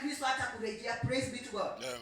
Kristo hata kurejea. Praise be to God. Yeah.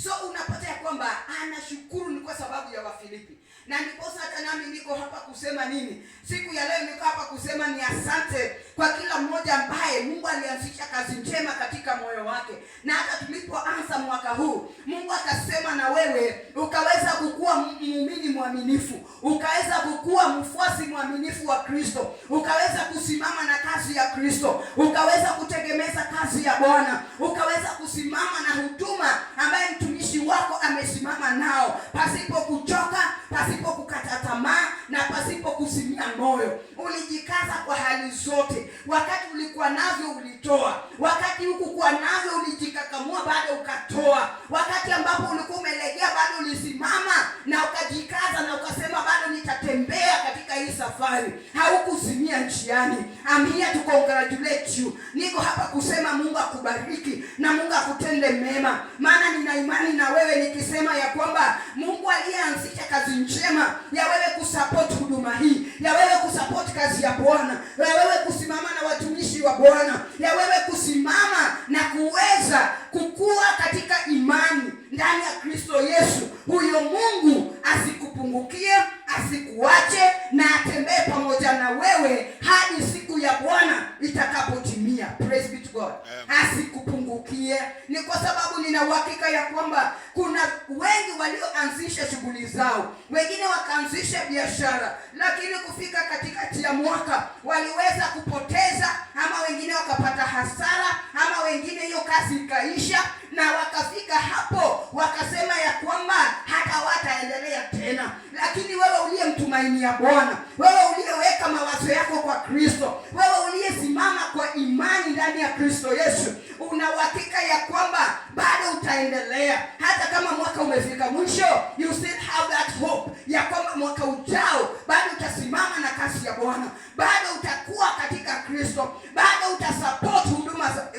So unapata ya kwamba anashukuru ni kwa sababu ya Wafilipi. Na ndiposa hata nami niko hapa kusema nini? Siku ya leo niko hapa kusema ni asante kwa kila mmoja ambaye Mungu alianzisha kazi njema katika moyo wake. Na hata tulipoanza mwaka huu, Mungu akasema na wewe ukaweza kukua muumini mwaminifu, ukaweza kukua mfuasi mwaminifu wa Kristo, ukaweza kusimama na kazi ya Kristo, ukaweza kutegemeza kazi ya Bwana, ukaweza kusimama na huduma ambaye mtumishi wako amesimama nao, pasipo kuchoka, pasipo kukata tamaa na pasipo kusimia moyo. Ulijikaza kwa hali zote. Wakati ulikuwa navyo ulitoa, wakati hukukuwa navyo ulijikakamua bado ukatoa, wakati ambapo ulikuwa umelegea bado ulisimama na ukajikaza na ukasema bado nitatembea katika hii safari. Haukusimia njiani. I'm here to congratulate you. Niko hapa kusema Mungu akubariki na Mungu akutende mema. Maana nina imani na wewe nikisema ya kwamba Mungu aliyeanzisha kazi njema ya wewe kusupport huduma hii, ya wewe kusupport kazi ya Bwana, ya wewe kusimama na watumishi wa Bwana, ya wewe kusimama na kuweza kukua katika imani ndani ya Kristo Yesu. Huyo Mungu asikupungukie, asikuache na atembee pamoja na wewe hadi siku ya Bwana itakapotimia. Praise be to God. Asikupungukie. Ni kwa sababu nina uhakika ya kwamba kuna wengi walioanzisha shughuli zao, wengine wakaanzisha biashara, lakini kufika katikati ya mwaka waliweza kupoteza, ama wengine wakapata hasara, ama wengine hiyo kazi ikaisha, na wakafika hapo wakasema ya kwamba hata wataendelea tena. Lakini wewe uliyemtumainia Bwana, wewe uliyeweka mawazo yako kwa Kristo, wewe uliyesimama kwa imani ndani ya Kristo Yesu, una uhakika ya kwamba bado utaendelea. Hata kama mwaka umefika mwisho, you still have that hope ya kwamba mwaka ujao bado utasimama na kazi ya Bwana, bado utakuwa katika Kristo, bado utasupport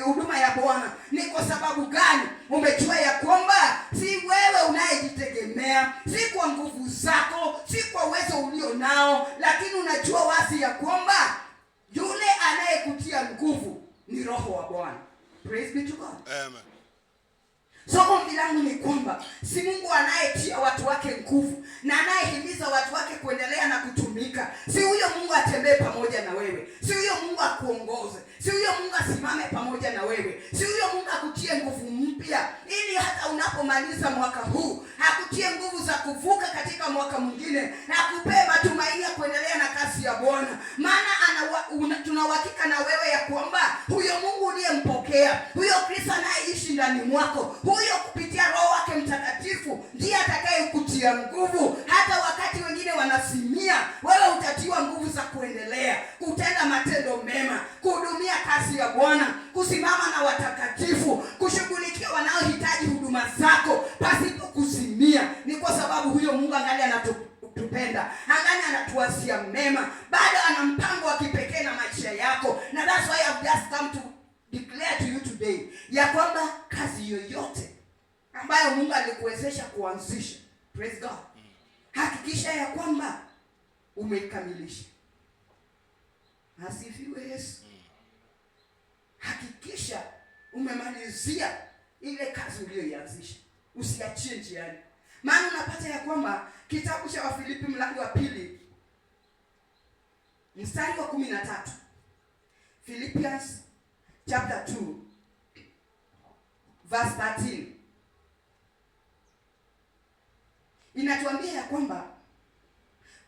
huduma ya Bwana. Ni kwa sababu gani? Umejua ya kwamba si wewe unayejitegemea, si kwa nguvu zako, si kwa uwezo ulio nao, lakini unajua wazi ya kwamba yule anayekutia nguvu ni Roho wa Bwana. Praise be to God. Amen. So ombi langu ni kwamba si Mungu anayetia watu wake nguvu na anayehimiza watu wake kuendelea na kutumika. Si huyo Mungu atembee pamoja na wewe. Si huyo Mungu akuongoze. Si huyo Mungu asimame pamoja na wewe. Si huyo Mungu akutie nguvu mpya ili hata unapomaliza mwaka huu akutie nguvu za kuvuka katika mwaka mwingine na kupea matumaini ya kuendelea na kazi ya Bwana. Maana tuna uhakika na wewe ya kwamba huyo Mungu uliyempokea, huyo Kristo anayeishi ndani mwako, huyo kupitia Roho wake Mtakatifu ndiye atakayekutia nguvu. Hata wakati wengine wanasimia, wewe utatiwa nguvu za kuendelea, kutenda matendo mema, kuhudumia kazi ya Bwana, kusimama na watakatifu, kushughulikia wanaohitaji huduma zako pasipo kusimia. Ni kwa sababu huyo Mungu angali anatupenda, angali anatuwasia mema, bado ana mpango wa kipekee na maisha yako. Na that's why I've just come to declare to you today ya kwamba kazi yoyote ambayo Mungu alikuwezesha kuanzisha, praise God, hakikisha ya kwamba umeikamilisha. Asifiwe Yesu. Hakikisha umemalizia ile kazi uliyoianzisha. Usiachie njiani. Maana unapata ya kwamba kitabu cha Wafilipi mlango wa 2 mstari wa 13. Philippians chapter 2 verse 13. Inatuambia ya kwamba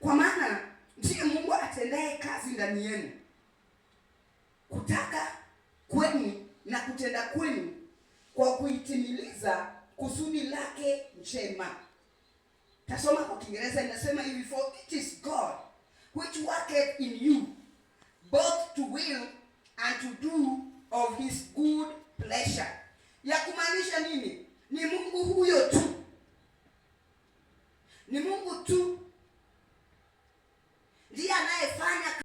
kwa maana ndiye Mungu atendaye kazi ndani yenu, kutaka kwenu na kutenda kwenu kwa kuitimiliza kusudi lake njema. Tasoma kwa Kiingereza, inasema hivi: for it is God which worketh in you both to will and to do of his good